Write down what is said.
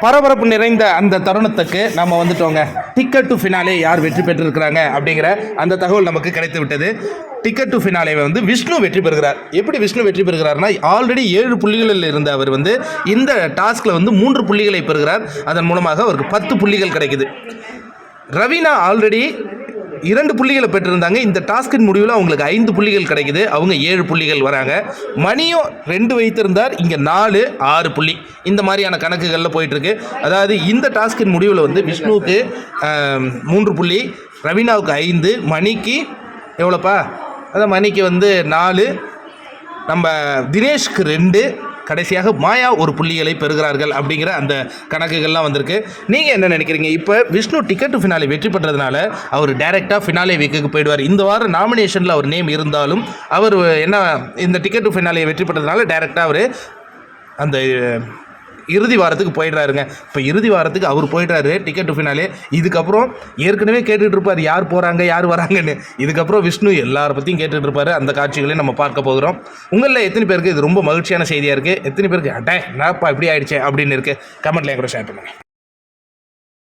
பரபரப்பு நிறைந்த அந்த தருணத்துக்கு நம்ம வந்துட்டோங்க. டிக்கெட் டு ஃபினாலே யார் வெற்றி பெற்றிருக்கிறாங்க அப்படிங்கிற அந்த தகவல் நமக்கு கிடைத்து விட்டது. டிக்கெட் டு ஃபினாலேவை வந்து விஷ்ணு வெற்றி பெறுகிறார். எப்படி விஷ்ணு வெற்றி பெறுகிறார்னா, ஆல்ரெடி 7 புள்ளிகளில் இருந்த அவர் வந்து இந்த டாஸ்கில் வந்து 3 புள்ளிகளை பெறுகிறார். அதன் மூலமாக அவருக்கு 10 புள்ளிகள் கிடைக்குது. ரவீனா ஆல்ரெடி 2 புள்ளிகளை பெற்றிருந்தாங்க. இந்த டாஸ்கின் முடிவில் அவங்களுக்கு 5 புள்ளிகள் கிடைக்குது. அவங்க 7 புள்ளிகள் வராங்க. மணியும் 2 வைத்திருந்தார். இங்கே 4, 6 புள்ளி இந்த மாதிரியான கணக்குகளில் போயிட்டுருக்கு. அதாவது இந்த டாஸ்கின் முடிவில் வந்து விஷ்ணுவுக்கு 3 புள்ளி, ரவீனாவுக்கு 5, மணிக்கு எவ்வளோப்பா, அதான் மணிக்கு வந்து 4, நம்ம தினேஷ்க்கு 2, கடைசியாக மாயா 1 புள்ளிகளை பெறுகிறார்கள் அப்படிங்கிற அந்த கணக்குகள்லாம் வந்திருக்கு. நீங்கள் என்ன நினைக்கிறீங்க? இப்போ விஷ்ணு டிக்கெட் டு ஃபினாலே வெற்றி பெற்றதுனால அவர் டைரெக்டாக ஃபினாலே வீக்குக்கு போயிடுவார். இந்த வாரம் நாமினேஷனில் அவர் நேம் இருந்தாலும் அவர் என்ன, இந்த டிக்கெட் டு ஃபினாலே வெற்றி பெற்றதுனால டைரெக்டாக அவர் அந்த இறுதி வாரத்துக்கு போயிடுறாருங்க. இப்போ இறுதி வாரத்துக்கு அவர் போயிடுறாரு டிக்கெட் டு ஃபினாலே. இதுக்கப்புறம் ஏற்கனவே கேட்டுட்டு இருப்பார் யார் போகிறாங்க யார் வராங்கன்னு. இதுக்கப்புறம் விஷ்ணு எல்லாரை பற்றியும் கேட்டுட்டு இருப்பார். அந்த காட்சிகளையும் நம்ம பார்க்க போகிறோம். உங்களில் எத்தனை பேருக்கு இது ரொம்ப மகிழ்ச்சியான செய்தியாக இருக்குது, எத்தனை பேருக்கு அட்டே என்னப்பா இப்படி ஆயிடுச்சு அப்படின்னு இருக்குது, கமெண்ட்ல கூட ஷேர் பண்ணுங்கள்.